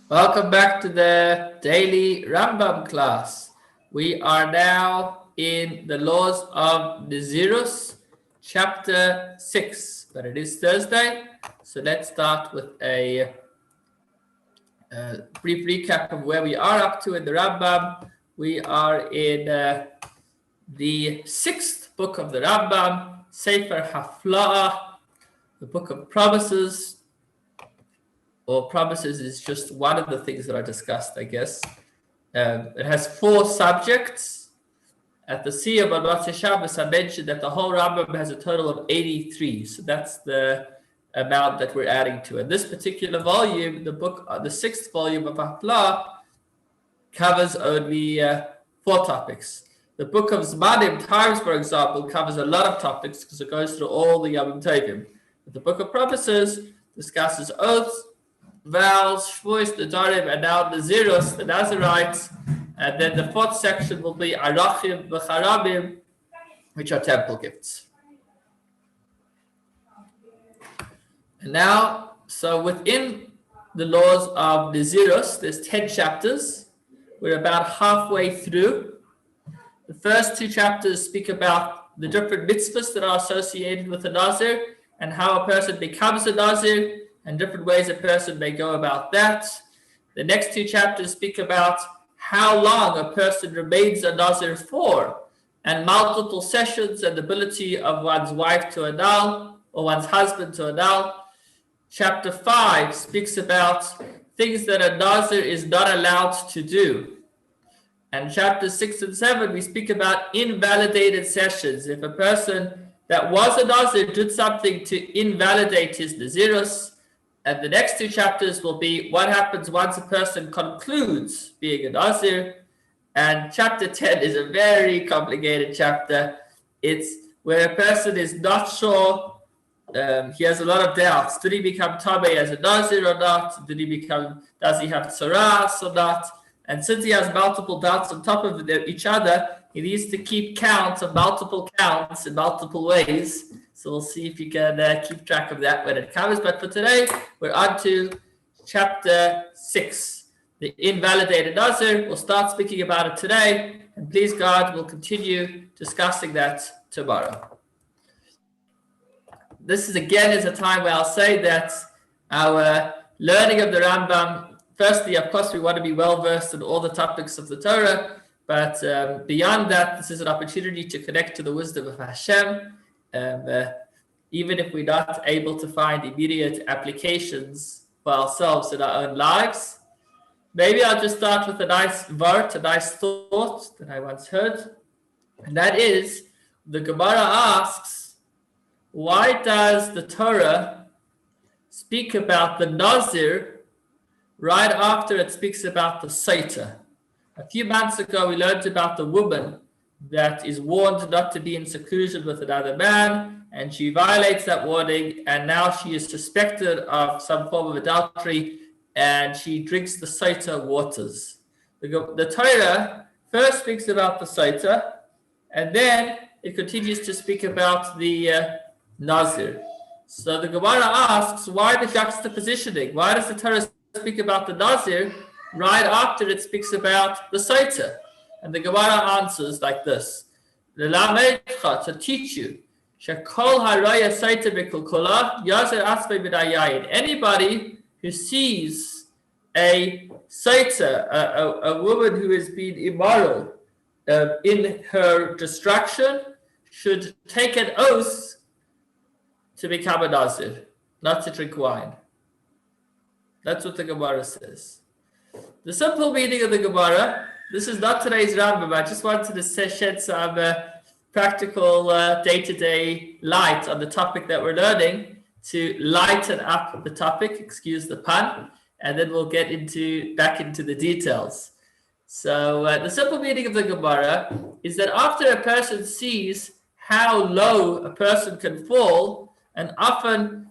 Welcome back to the daily Rambam class. We are now in the laws of Nezirus Chapter 6, but it is Thursday, so let's start with a brief recap of where we are up to in the Rambam. We are in the sixth book of the Rambam, Sefer Hafla'ah, the book of promises. Or promises is just one of the things that are discussed, I guess. It has 4 subjects. At the Siyam on Motzei Shabbos, I mentioned that the whole Rambam has a total of 83. So that's the amount that we're adding to it. This particular volume, the 6th volume of Haflah, covers only 4 topics. The book of Zmanim, times, for example, covers a lot of topics because it goes through all the Yom Tovim. The book of promises discusses oaths, vows, shvuos, nedarim, and now Nezirus, the Nazarites, and then the 4th section will be arachim v'charabim, which are temple gifts. And now, so within the laws of Nezirus, there's 10 chapters. We're about halfway through. The first 2 chapters speak about the different mitzvahs that are associated with a Nazir and how a person becomes a Nazir, and different ways a person may go about that. The next 2 chapters speak about how long a person remains a Nazir for, and multiple sessions and the ability of one's wife to annul or one's husband to annul. Chapter 5 speaks about things that a Nazir is not allowed to do. And chapter 6 and 7, we speak about invalidated sessions. If a person that was a Nazir did something to invalidate his Nezirus. And the next 2 chapters will be what happens once a person concludes being a Nazir. And chapter 10 is a very complicated chapter. It's where a person is not sure. He has a lot of doubts. Did he become Tameh as a Nazir or not? Does he have tzaras or not? And since he has multiple doubts on top of each other, he needs to keep count of multiple counts in multiple ways. So we'll see if you can keep track of that when it comes. But for today, we're on to chapter 6, the invalidated Nazir. We'll start speaking about it today. And please God, we'll continue discussing that tomorrow. This is a time where I'll say that our learning of the Rambam, firstly, of course, we want to be well-versed in all the topics of the Torah. But beyond that, this is an opportunity to connect to the wisdom of Hashem. Even if we're not able to find immediate applications for ourselves in our own lives, maybe I'll just start with a nice word, a nice thought that I once heard. And that is, the Gemara asks, why does the Torah speak about the Nazir right after it speaks about the Saita? A few months ago, we learned about the woman that is warned not to be in seclusion with another man, and she violates that warning, and now she is suspected of some form of adultery, and she drinks the Saita waters. The Torah first speaks about the Saita, and then it continues to speak about the Nazir. So the Gemara asks, why the juxtapositioning? Why does the Torah speak about the Nazir right after it speaks about the Saita? And the Gemara answers like this: to teach you, anybody who sees a Saita, a woman who has been immoral in her destruction, should take an oath to become a Nazir, not to drink wine. That's what the Gemara says. The simple meaning of the Gemara, this is not today's Rambam. I just wanted to shed some practical day-to-day light on the topic that we're learning to lighten up the topic, excuse the pun, and then we'll get back into the details. So the simple meaning of the Gemara is that after a person sees how low a person can fall, and often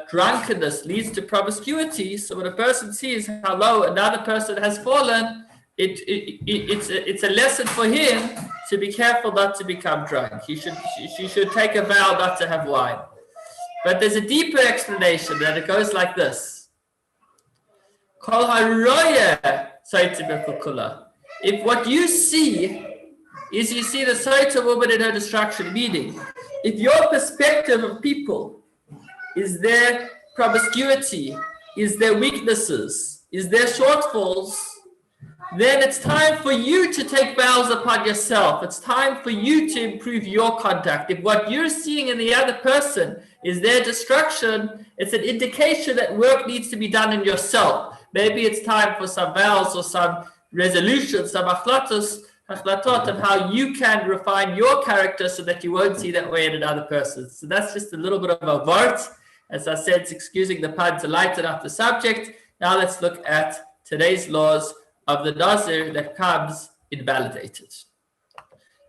drunkenness leads to promiscuity. So when a person sees how low another person has fallen, it's a lesson for him to be careful not to become drunk. She should take a vow not to have wine. But there's a deeper explanation, and it goes like this: Kol haroya saita b'chukula. If what you see is you see the Saita woman in her destruction, meaning if your perspective of people is their promiscuity, is their weaknesses, is their shortfalls, then it's time for you to take vows upon yourself. It's time for you to improve your conduct. If what you're seeing in the other person is their destruction, it's an indication that work needs to be done in yourself. Maybe it's time for some vows or some resolutions, some achlatot of how you can refine your character so that you won't see that way in another person. So that's just a little bit of a vart. As I said, it's excusing the pun to lighten up the subject. Now let's look at today's laws of the Nazir that comes invalidated.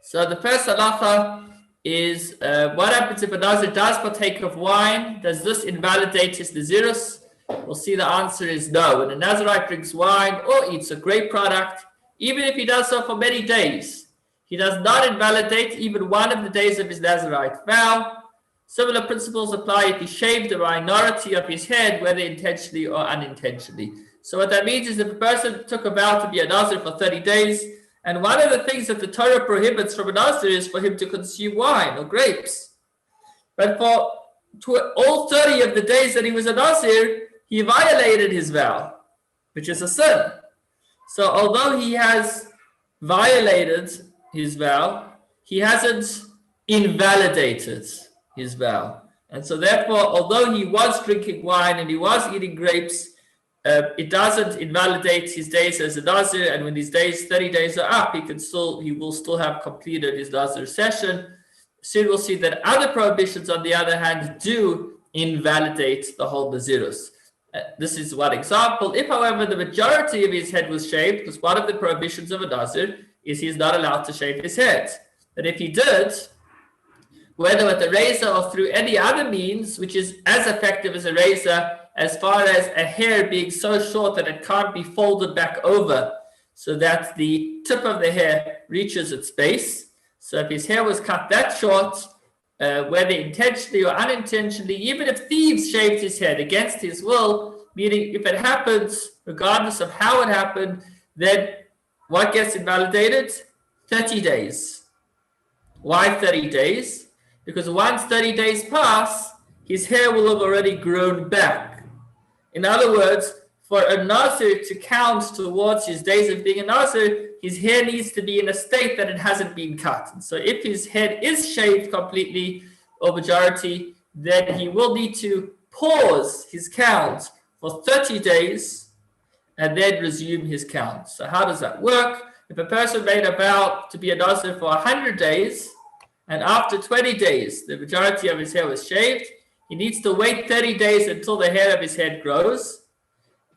So the first halacha is what happens if a Nazir does partake of wine? Does this invalidate his Nezirus? We'll see the answer is no. When a Nazirite drinks wine or eats a grape product, even if he does so for many days, he does not invalidate even one of the days of his Nazirite vow. Similar principles apply if he shaved a minority of his head, whether intentionally or unintentionally. So what that means is if a person took a vow to be a Nazir for 30 days, and one of the things that the Torah prohibits from a Nazir is for him to consume wine or grapes. But for all 30 of the days that he was a Nazir, he violated his vow, which is a sin. So although he has violated his vow, he hasn't invalidated his vow. And so therefore, although he was drinking wine and he was eating grapes, it doesn't invalidate his days as a Nazir, and when his 30 days are up, he will still have completed his Nazir session. Soon we'll see that other prohibitions, on the other hand, do invalidate the whole Nezirus. This is one example. If, however, the majority of his head was shaved, because one of the prohibitions of a Nazir is he's not allowed to shave his head. But if he did, whether with a razor or through any other means, which is as effective as a razor, as far as a hair being so short that it can't be folded back over so that the tip of the hair reaches its base. So if his hair was cut that short, whether intentionally or unintentionally, even if thieves shaved his head against his will, meaning if it happens, regardless of how it happened, then what gets invalidated? 30 days. Why 30 days? Because once 30 days pass, his hair will have already grown back. In other words, for a Nazir to count towards his days of being a Nazir, his hair needs to be in a state that it hasn't been cut. And so if his head is shaved completely or majority, then he will need to pause his count for 30 days and then resume his count. So how does that work? If a person made a vow to be a Nazir for 100 days, and after 20 days, the majority of his hair was shaved, he needs to wait 30 days until the hair of his head grows.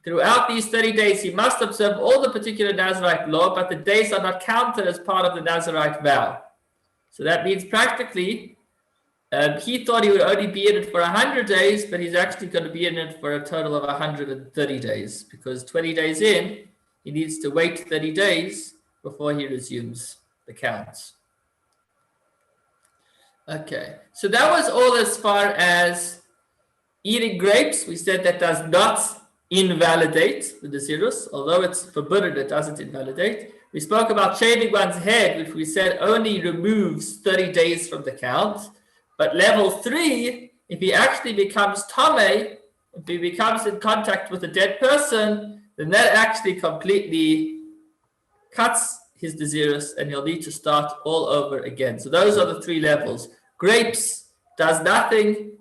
Throughout these 30 days, he must observe all the particular Nazirite law, but the days are not counted as part of the Nazirite vow. So that means practically, he thought he would only be in it for 100 days, but he's actually going to be in it for a total of 130 days, because 20 days in, he needs to wait 30 days before he resumes the count. Okay, so that was all as far as eating grapes. We said that does not invalidate the Nezirus, although it's forbidden, it doesn't invalidate. We spoke about shaving one's head, which we said only removes 30 days from the count. But level 3, if he actually becomes Tameh, if he becomes in contact with a dead person, then that actually completely cuts his Nezirus and he'll need to start all over again. So those are the 3 levels. Grapes does nothing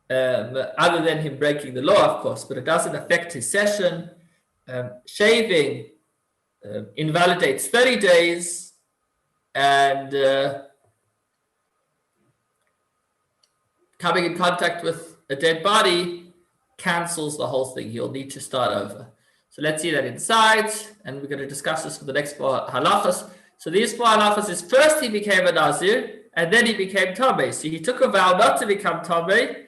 other than him breaking the law, of course, but it doesn't affect his session. Shaving invalidates 30 days, and coming in contact with a dead body cancels the whole thing. He'll need to start over. So let's see that inside, and we're going to discuss this for the next 4 halachas. So these 4 halachas is first he became a Nazir, and then he became Tameh. So he took a vow not to become Tameh.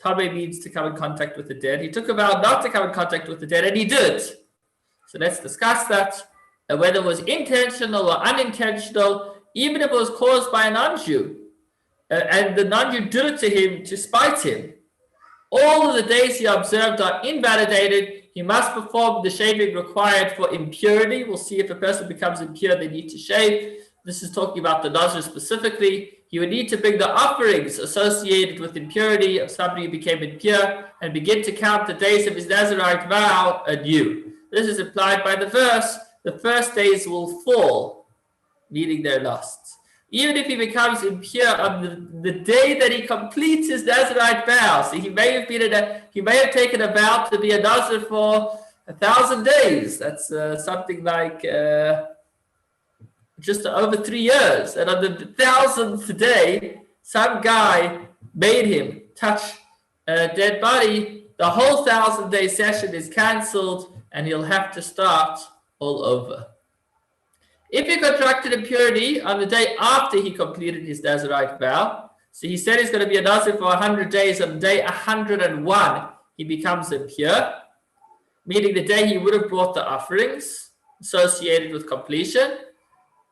Tameh means to come in contact with the dead. He took a vow not to come in contact with the dead, and he did. So let's discuss that. Whether it was intentional or unintentional, even if it was caused by a non-Jew, and the non-Jew did it to him to spite him, All of the days he observed are invalidated. He must perform the shaving required for impurity. We'll see if a person becomes impure, they need to shave. This is talking about the Nazir specifically. He would need to bring the offerings associated with impurity of somebody who became impure and begin to count the days of his Nazirite vow anew. This is implied by the verse. The first days will fall, meaning they're lost. Even if he becomes impure on the day that he completes his Nazirite vow. So he may have taken a vow to be a Nazir for 1,000 days. That's something like just over 3 years. And on the 1,000th day, some guy made him touch a dead body. The whole 1,000-day session is cancelled, and he'll have to start all over. If he contracted impurity on the day after he completed his Nazirite vow, so he said he's going to be a Nazir for 100 days, on day 101, he becomes impure, meaning the day he would have brought the offerings associated with completion.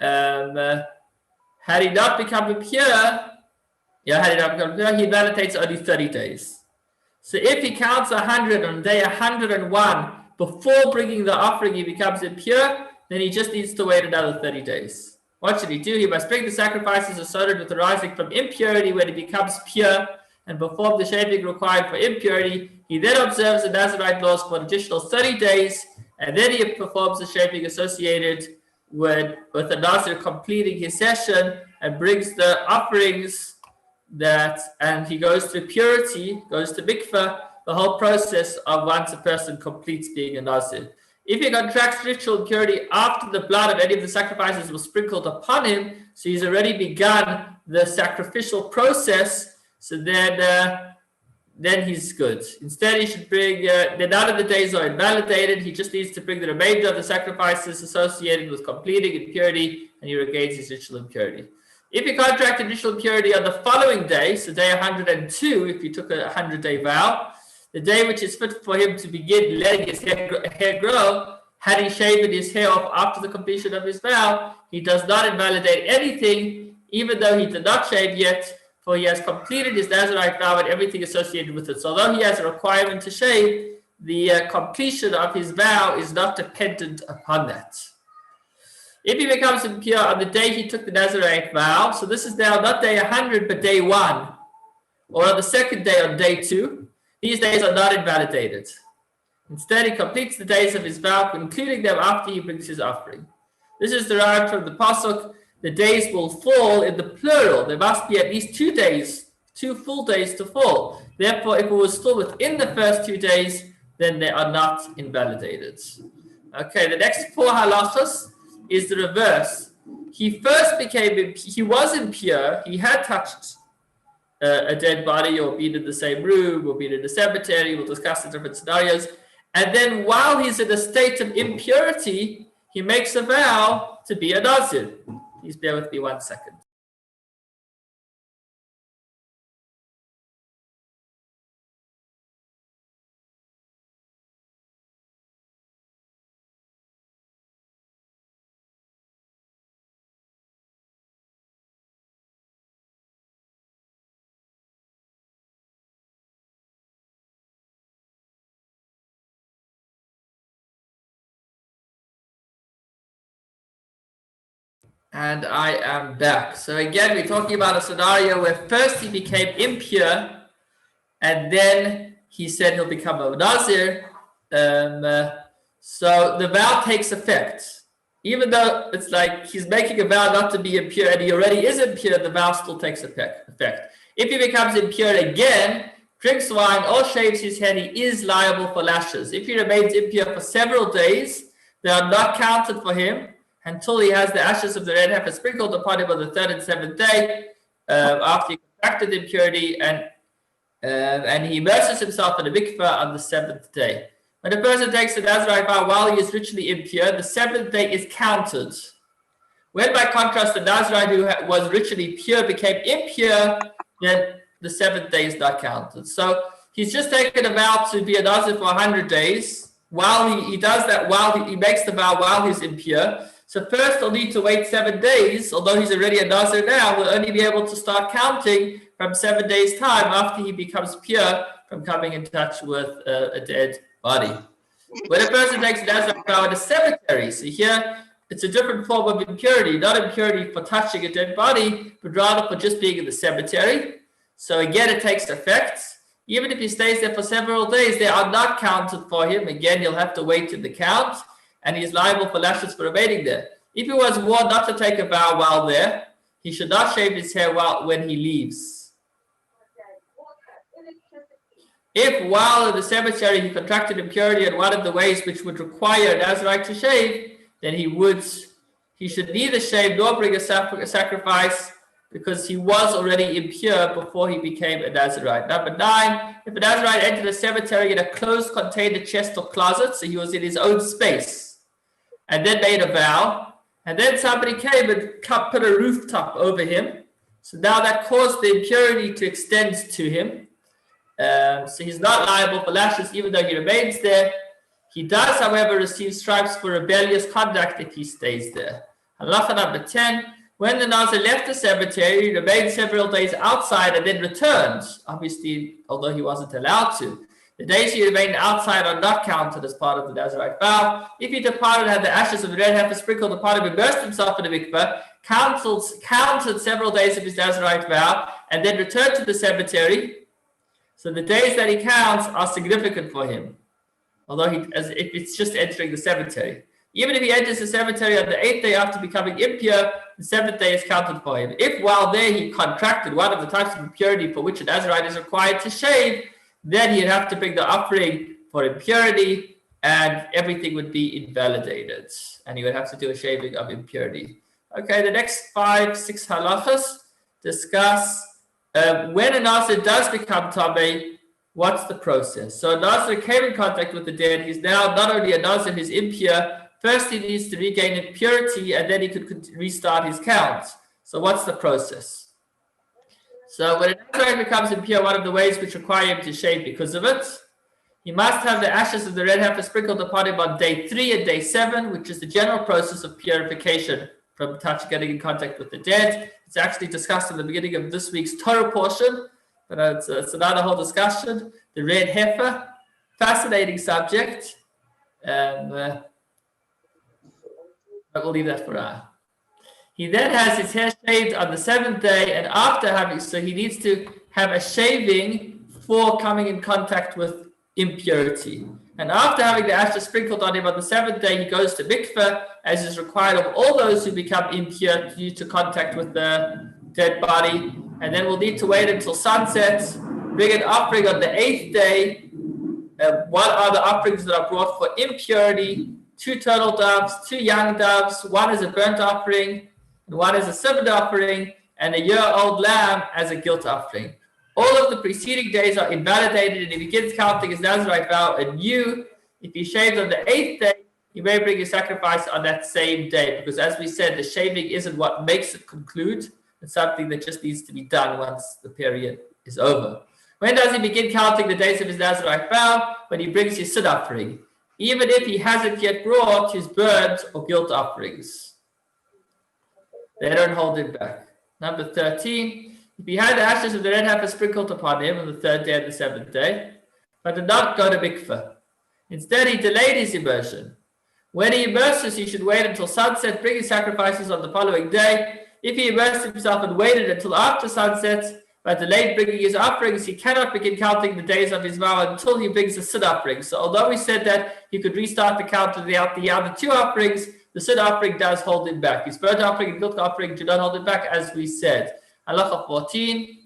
Had he not become impure, he validates only 30 days. So if he counts 100 on day 101 before bringing the offering, he becomes impure, then he just needs to wait another 30 days. What should he do? He must bring the sacrifices associated with arising from impurity when he becomes pure and perform the shaving required for impurity. He then observes the Nazirite laws for an additional 30 days, and then he performs the shaving associated with the Nazir completing his session and brings the offerings and he goes to purity, goes to mikveh, the whole process of once a person completes being a Nazir. If he contracts ritual impurity after the blood of any of the sacrifices was sprinkled upon him, so he's already begun the sacrificial process, so then he's good. Instead, he should bring, none of the days are invalidated. He just needs to bring the remainder of the sacrifices associated with completing impurity, and he regains his ritual impurity. If he contracted ritual impurity on the following day, so day 102, if he took a 100-day vow, the day which is fit for him to begin letting his hair grow, had he shaven his hair off after the completion of his vow, he does not invalidate anything, even though he did not shave yet, for he has completed his Nazirite vow and everything associated with it. So although he has a requirement to shave, the completion of his vow is not dependent upon that. If he becomes impure on the day he took the Nazirite vow, so this is now not day 100, but day 1, or on the second day on day 2, these days are not invalidated. Instead, he completes the days of his vow, including them after he brings his offering. This is derived from the pasuk, the days will fall in the plural. There must be at least 2 days, 2 full days to fall. Therefore, if it was still within the first 2 days, then they are not invalidated. Okay, the next 4 halachas is the reverse. He was impure, he had touched a dead body, or been in the same room, or been in the cemetery. We'll discuss the different scenarios. And then while he's in a state of impurity, he makes a vow to be a Nazir. Please bear with me 1 second. And I am back. So again, we're talking about a scenario where first he became impure, and then he said he'll become a Nazir. So the vow takes effect. Even though it's like he's making a vow not to be impure, and he already is impure, the vow still takes effect. If he becomes impure again, drinks wine, or shaves his head, he is liable for lashes. If he remains impure for several days, they are not counted for him until he has the ashes of the red heifer sprinkled upon him on the 3rd and 7th day after he contracted impurity, and he immerses himself in a mikveh on the 7th day. When a person takes the Nazirite vow while he is ritually impure, the 7th day is counted. When, by contrast, the Nazirite who was ritually pure became impure, then the 7th day is not counted. So he's just taken a vow to be a Nazir for 100 days. While he does that, while he makes the vow while he's impure. So first he'll need to wait 7 days, although he's already a Nazir now, he'll only be able to start counting from 7 days' time after he becomes pure from coming in touch with a dead body. When a person takes a Nazarite vow in a cemetery, so here it's a different form of impurity, not impurity for touching a dead body, but rather for just being in the cemetery. So again, it takes effect. Even if he stays there for several days, they are not counted for him. Again, he'll have to wait in the count, and he's liable for lashes for remaining there. If he was warned not to take a vow while there, he should not shave his hair when he leaves. If while in the cemetery he contracted impurity in one of the ways which would require a Nazarite to shave, then he should neither shave nor bring a sacrifice, because he was already impure before he became a Nazarite. Number 9, if a Nazarite entered a cemetery in a closed container chest or closet, so he was in his own space, and then made a vow, and then somebody came and put a rooftop over him, so now that caused the impurity to extend to him. So he's not liable for lashes even though he remains there. He does, however, receive stripes for rebellious conduct if he stays there. Halacha number 10, when the Nazir left the cemetery, he remained several days outside and then returned, obviously, although he wasn't allowed to. The days he remained outside are not counted as part of the Nazarite vow. If he departed, had the ashes of the red heifer sprinkled upon him, immersed himself in the mikveh, counted several days of his Nazarite vow, and then returned to the cemetery, so the days that he counts are significant for him, although as if it's just entering the cemetery. Even if he enters the cemetery on the 8th day after becoming impure, the 7th day is counted for him. If while there he contracted one of the types of impurity for which a Nazarite is required to shave, then he'd have to bring the offering for impurity, and everything would be invalidated, and he would have to do a shaving of impurity. Okay, the next 5-6 halachas discuss when a Nazir does become Tameh, what's the process? So a Nazir came in contact with the dead. He's now not only a Nazir, he's impure. First, he needs to regain impurity, and then he could restart his count. So what's the process? So when a Nazir becomes impure, one of the ways which require him to shave because of it, he must have the ashes of the red heifer sprinkled upon him on day 3 and day 7, which is the general process of purification from getting in contact with the dead. It's actually discussed in the beginning of this week's Torah portion, but it's another whole discussion. The red heifer, fascinating subject, but we'll leave that for now. He then has his hair shaved on the 7th day, and after having, so he needs to have a shaving for coming in contact with impurity. And after having the ashes sprinkled on him on the 7th day, he goes to mikveh, as is required of all those who become impure due to contact with the dead body. And then we'll need to wait until sunset, bring an offering on the 8th day. What are the offerings that are brought for impurity? 2 turtle doves, 2 young doves, 1 is a burnt offering, and 1 is a sin offering, and a year-old lamb as a guilt offering. All of the preceding days are invalidated, and he begins counting his Nazarite vow anew. If he shaves on the 8th day, he may bring a sacrifice on that same day, because as we said, the shaving isn't what makes it conclude. It's something that just needs to be done once the period is over. When does he begin counting the days of his Nazarite vow? When he brings his sin offering, even if he hasn't yet brought his burnt or guilt offerings. They don't hold him back. Number 13. If he had the ashes of the red heifer sprinkled upon him on the 3rd day and the 7th day, but did not go to mikveh. Instead, he delayed his immersion. When he immerses, he should wait until sunset, bring his sacrifices on the following day. If he immersed himself and waited until after sunset, but delayed bringing his offerings, he cannot begin counting the days of his vow until he brings the sin offering. So although we said that he could restart the count of the other 2 offerings, the sin offering does hold him back. His burnt offering and guilt offering do not hold him back, as we said. Halacha 14.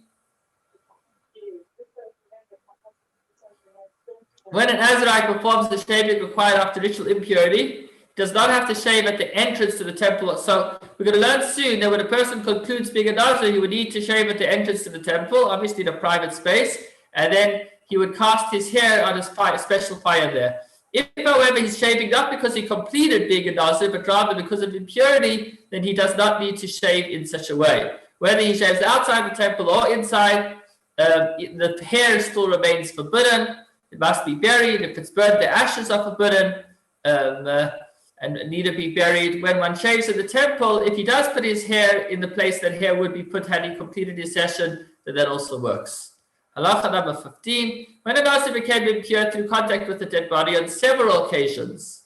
When an Nazirite performs the shaving required after ritual impurity, he does not have to shave at the entrance to the temple. So we're going to learn soon that when a person concludes being a Nazir, he would need to shave at the entrance to the temple, obviously in a private space, and then he would cast his hair on a special fire there. If, however, he's shaving not because he completed being a Nazir, but rather because of impurity, then he does not need to shave in such a way. Whether he shaves outside the temple or inside, the hair still remains forbidden. It must be buried. If it's burnt, the ashes are forbidden and need to be buried. When one shaves in the temple, if he does put his hair in the place that hair would be put had he completed his session, then that also works. Halacha number 15. When a Nazir became impure through contact with the dead body on several occasions,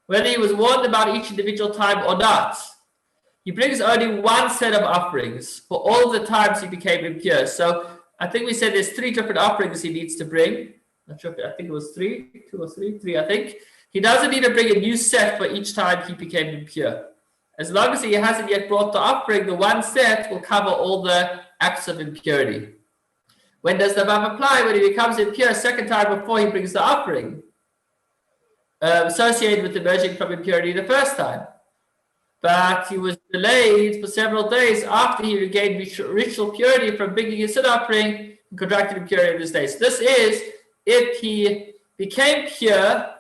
whether he was warned about each individual time or not, he brings only one set of offerings for all the times he became impure. So I think we said there's 3 different offerings he needs to bring. Not sure I think it was 3, 2 or 3, 3 I think. He doesn't need to bring a new set for each time he became impure. As long as he hasn't yet brought the offering, the one set will cover all the acts of impurity. When does the Vav apply? When he becomes impure a second time before he brings the offering, associated with emerging from impurity the first time. But he was delayed for several days after he regained ritual purity from bringing his sin offering and contracted impurity in his days. This is if he became pure,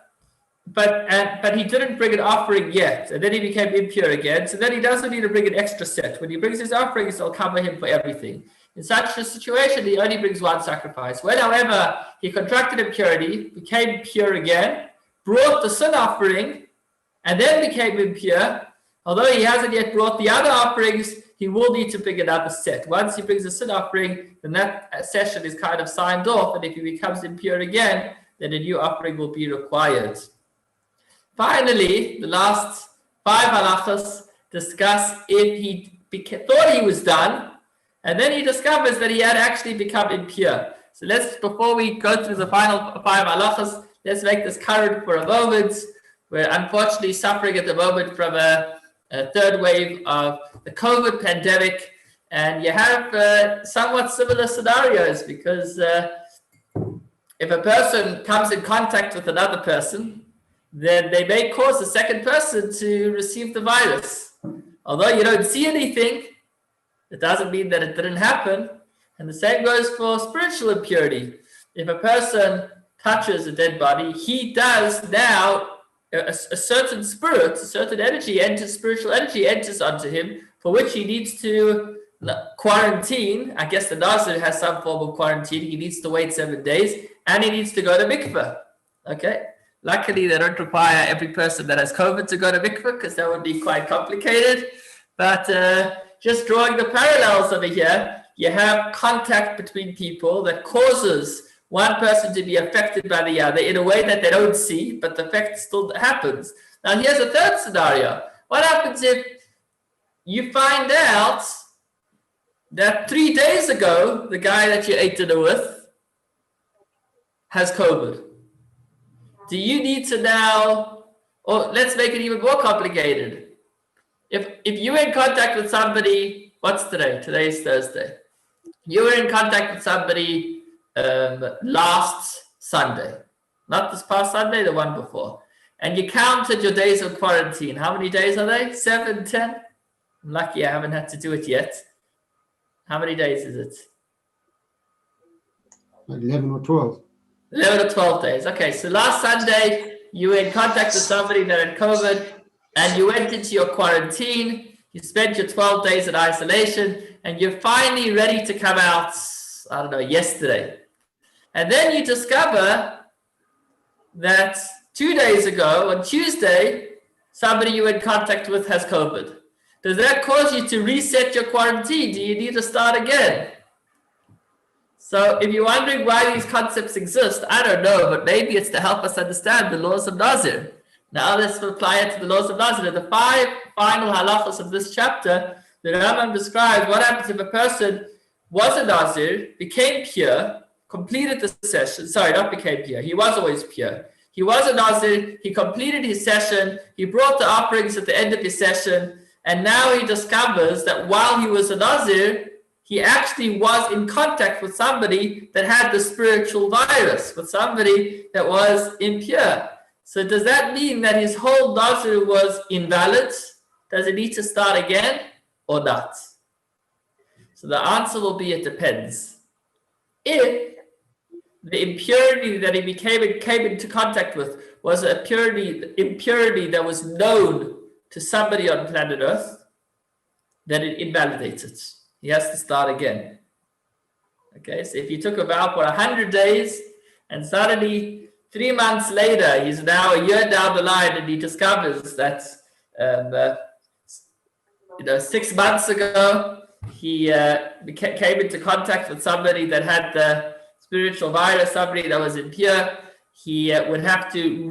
but he didn't bring an offering yet, and then he became impure again. So then he doesn't need to bring an extra set. When he brings his offerings, they'll cover him for everything. In such a situation, he only brings one sacrifice. When, however, he contracted impurity, became pure again, brought the sin offering, and then became impure, although he hasn't yet brought the other offerings, he will need to bring another set. Once he brings a sin offering, then that session is kind of signed off, and if he becomes impure again, then a new offering will be required. Finally, the last 5 halachas discuss if he thought he was done, and then he discovers that he had actually become impure. So before we go through the final 5 halachas, let's make this current for a moment. We're unfortunately suffering at the moment from a 3rd wave of the COVID pandemic, and you have somewhat similar scenarios because if a person comes in contact with another person, then they may cause the second person to receive the virus. Although you don't see anything, it doesn't mean that it didn't happen. And the same goes for spiritual impurity. If a person touches a dead body, he does now, a certain spirit, a certain energy enters, spiritual energy enters onto him, for which he needs to quarantine. I guess the Nazir has some form of quarantine. He needs to wait 7 days, and he needs to go to mikveh. Okay? Luckily, they don't require every person that has COVID to go to mikveh, because that would be quite complicated. But just drawing the parallels over here, you have contact between people that causes one person to be affected by the other in a way that they don't see, but the effect still happens. Now, here's a 3rd scenario. What happens if you find out that 3 days ago, the guy that you ate dinner with has COVID? Do you need to now, or let's make it even more complicated. If you were in contact with somebody, what's today? Today's Thursday. You were in contact with somebody last Sunday, not this past Sunday, the one before, and you counted your days of quarantine. How many days are they? 7, 10? I'm lucky I haven't had to do it yet. How many days is it? 11 or 12. 11 or 12 days. Okay, so last Sunday, you were in contact with somebody that had COVID, and you went into your quarantine. You spent your 12 days in isolation, and you're finally ready to come out, I don't know, yesterday. And then you discover that 2 days ago, on Tuesday, somebody you were in contact with has COVID. Does that cause you to reset your quarantine? Do you need to start again? So if you're wondering why these concepts exist, I don't know, but maybe it's to help us understand the laws of Nazir. Now let's apply it to the laws of Nazir. The 5 final halachas of this chapter, the Rambam describes what happens if a person was a Nazir, became pure, completed the session. Sorry, not became pure. He was always pure. He was a Nazir. He completed his session. He brought the offerings at the end of his session. And now he discovers that while he was a Nazir, he actually was in contact with somebody that had the spiritual virus, with somebody that was impure. So does that mean that his whole Nazir was invalid? Does it need to start again or not? So the answer will be it depends. If the impurity that he came into contact with was an impurity that was known to somebody on planet Earth, then it invalidates it. He has to start again. Okay, so if he took a vow for 100 days and suddenly 3 months later, he's now a year down the line and he discovers that 6 months ago, he came into contact with somebody that had spiritual virus, somebody that was impure, he would have to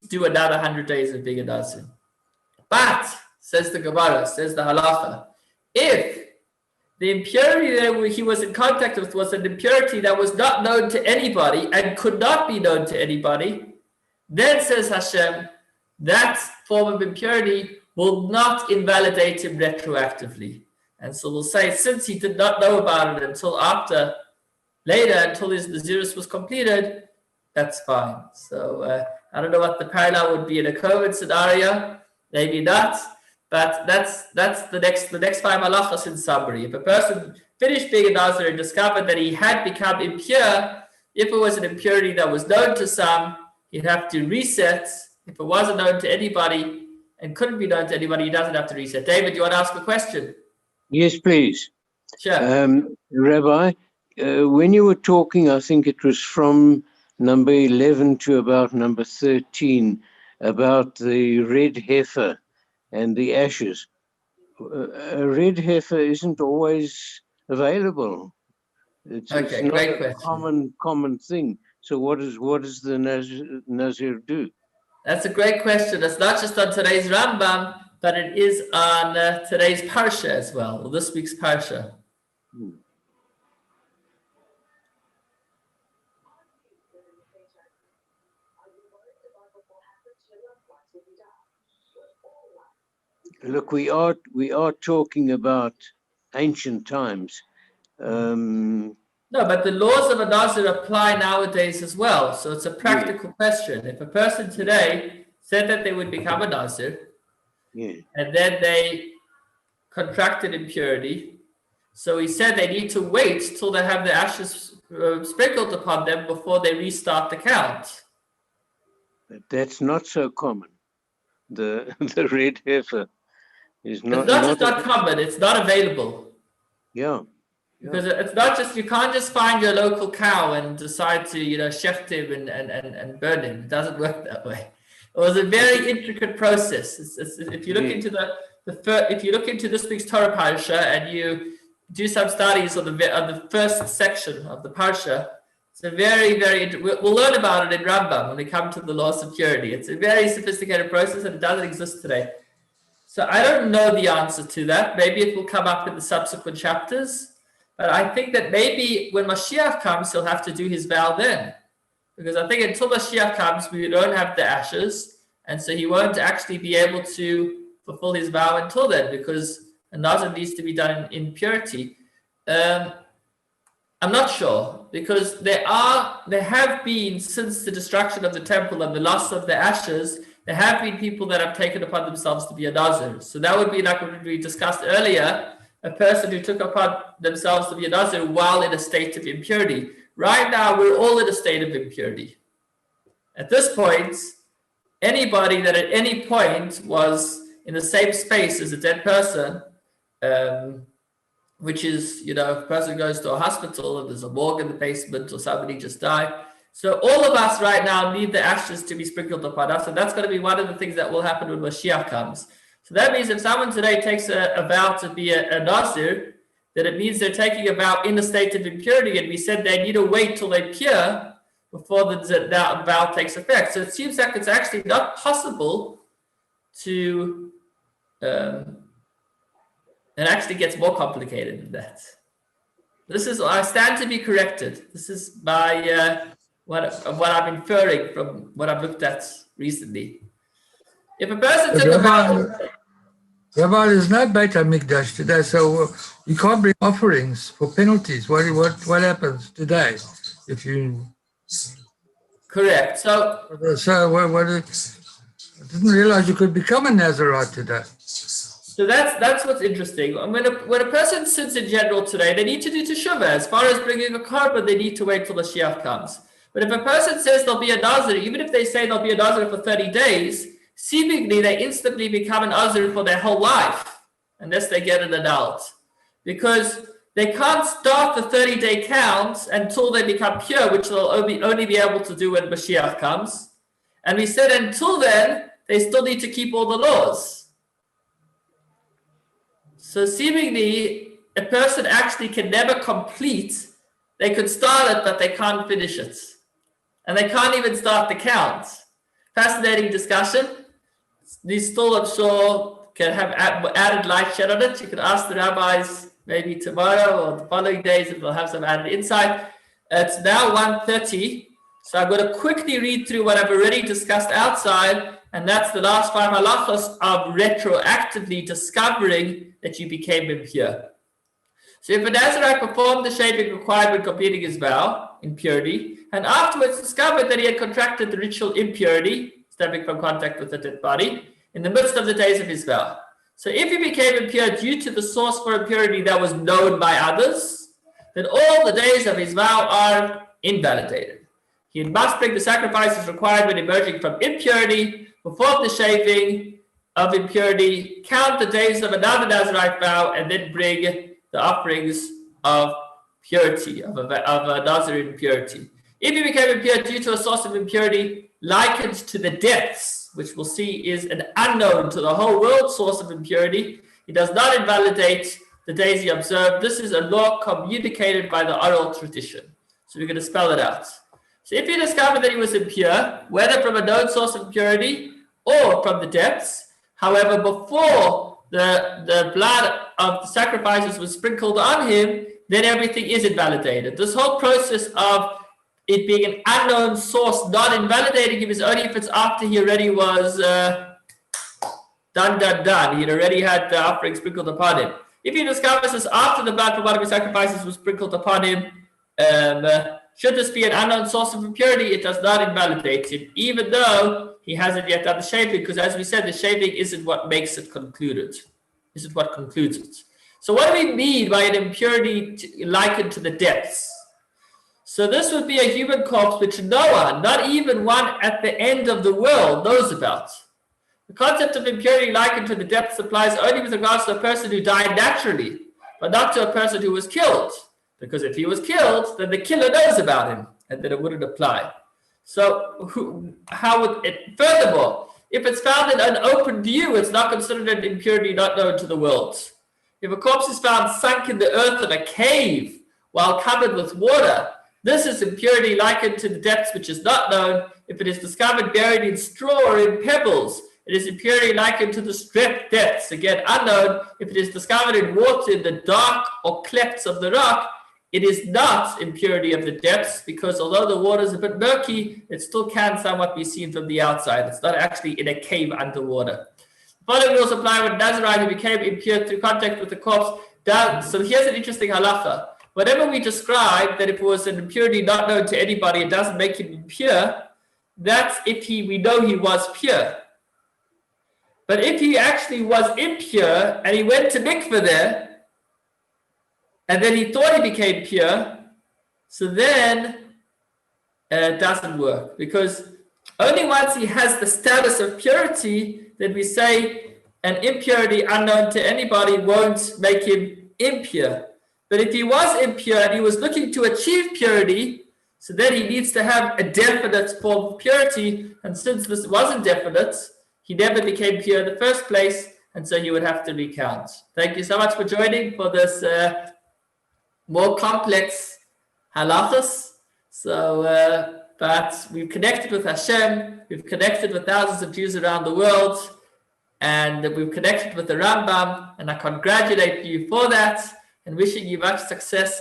do another 100 days of being a Nazir. But, says the Gemara, says the Halacha, if the impurity that he was in contact with was an impurity that was not known to anybody and could not be known to anybody, then, says Hashem, that form of impurity will not invalidate him retroactively. And so we'll say, since he did not know about it until later, until his Nezirus was completed, that's fine. So I don't know what the parallel would be in a COVID scenario, maybe not, but that's the next 5 halachas in summary. If a person finished being a Nazir and discovered that he had become impure, if it was an impurity that was known to some, he'd have to reset. If it wasn't known to anybody and couldn't be known to anybody, he doesn't have to reset. David, you want to ask a question? Yes, please. Sure. Rabbi, when you were talking, I think it was from number 11 to about number 13, about the red heifer and the ashes. A red heifer isn't always available. It's not great a question. common thing. So what does the Nazir do? That's a great question. It's not just on today's Rambam, but it is on today's Parsha as well, or this week's Parsha. Look, we are talking about ancient times. No, but the laws of a Nazir apply nowadays as well. So it's a practical question. If a person today said that they would become a Nazir, and then they contracted impurity, so he said they need to wait till they have the ashes sprinkled upon them before they restart the count. But that's not so common. The red heifer is not. It's not just not common; it's not available. Yeah. Because it's not just, you can't just find your local cow and decide to, shecht him and burn him. It doesn't work that way. It was a very intricate process. If you look into if you look into this week's Torah Parsha and you do some studies on the first section of the Parsha, it's a very, very, we'll learn about it in Rambam when we come to the laws of purity. It's a very sophisticated process and it doesn't exist today. So I don't know the answer to that. Maybe it will come up in the subsequent chapters. But I think that maybe when Mashiach comes, he'll have to do his vow then. Because I think until Mashiach comes, we don't have the ashes. And so he won't actually be able to fulfill his vow until then, because a Nazir needs to be done in purity. I'm not sure, because there have been, since the destruction of the temple and the loss of the ashes, there have been people that have taken upon themselves to be a Nazir. So that would be like what we discussed earlier, a person who took upon themselves to be a Nazir while in a state of impurity. Right now, we're all in a state of impurity. At this point, anybody that at any point was in the same space as a dead person, which is, if a person goes to a hospital and there's a morgue in the basement or somebody just died. So all of us right now need the ashes to be sprinkled upon us. And that's going to be one of the things that will happen when Mashiach comes. So that means if someone today takes a vow to be a Nazir, then it means they're taking a vow in a state of impurity. And we said they need to wait till they're pure before the vow takes effect. So it seems like it's actually not possible to, it actually gets more complicated than that. I stand to be corrected. This is my, what I'm inferring from what I've looked at recently. If a person took a vow... Rabbi, there's no Beit HaMikdash today, so you can't bring offerings for penalties. What happens today if you... Correct. So I didn't realize you could become a Nazirite today. So that's what's interesting. When a person sins in general today, they need to do teshuvah. As far as bringing a korban, they need to wait till the Mashiach comes. But if a person says they'll be a Nazir, even if they say they'll be a Nazir for 30 days, seemingly they instantly become an Nazir for their whole life, unless they get an adult. Because they can't start the 30-day count until they become pure, which they'll only be able to do when Mashiach comes. And we said until then, they still need to keep all the laws. So seemingly, a person actually can never complete they could start it, but they can't finish it. And they can't even start the count. Fascinating discussion. These still, I'm sure, can have added light shed on it. You can ask the rabbis maybe tomorrow or the following days if they'll have some added insight. It's now 1:30, so I'm going to quickly read through what I've already discussed outside, and that's the last 5 halachos of retroactively discovering that you became impure. So if a Nazarite performed the shaving required when completing his vow, impurity, and afterwards discovered that he had contracted the ritual impurity, stemming from contact with the dead body, in the midst of the days of his vow. So if he became impure due to the source for impurity that was known by others, then all the days of his vow are invalidated. He must bring the sacrifices required when emerging from impurity, perform the shaving of impurity, count the days of another Nazarite vow, and then bring the offerings of purity, of a Nazarene purity. If he became impure due to a source of impurity likened to the depths, which we'll see is an unknown to the whole world source of impurity, he does not invalidate the days he observed. This is a law communicated by the oral tradition. So we're going to spell it out. So if he discovered that he was impure, whether from a known source of impurity or from the depths, however, before the blood of the sacrifices was sprinkled on him, then everything is invalidated. This whole process of it being an unknown source not invalidating him is only if it's after he already was done. He'd already had the offering sprinkled upon him. If he discovers this after the blood from one of his sacrifices was sprinkled upon him, should this be an unknown source of impurity, it does not invalidate him, even though he hasn't yet done the shaving, because as we said, the shaving isn't what makes it concluded. Isn't what concludes it. So what do we mean by an impurity likened to the depths? So this would be a human corpse which no one, not even one at the end of the world, knows about. The concept of impurity likened to the depths applies only with regards to a person who died naturally, but not to a person who was killed. Because if he was killed, then the killer knows about him, and then it wouldn't apply. So how would it? Furthermore, if it's found in an open view, it's not considered an impurity not known to the world. If a corpse is found sunk in the earth in a cave while covered with water, this is impurity likened to the depths which is not known. If it is discovered buried in straw or in pebbles, it is impurity likened to the stripped depths, again unknown. If it is discovered in water in the dark or clefts of the rock, it is not impurity of the depths, because although the water is a bit murky, it still can somewhat be seen from the outside. It's not actually in a cave underwater. The following rules apply when Nazarite who became impure through contact with the corpse. So here's an interesting halacha. Whatever we describe, that if it was an impurity not known to anybody, it doesn't make him impure. That's if we know he was pure. But if he actually was impure and he went to mikveh there, and then he thought he became pure, so then it doesn't work. Because only once he has the status of purity, then we say an impurity unknown to anybody won't make him impure. But if he was impure and he was looking to achieve purity, so then he needs to have a definite form of purity. And since this wasn't definite, he never became pure in the first place, and so he would have to recount. Thank you so much for joining for this more complex halachas. So, but we've connected with Hashem, we've connected with thousands of Jews around the world, and we've connected with the Rambam, and I congratulate you for that, and wishing you much success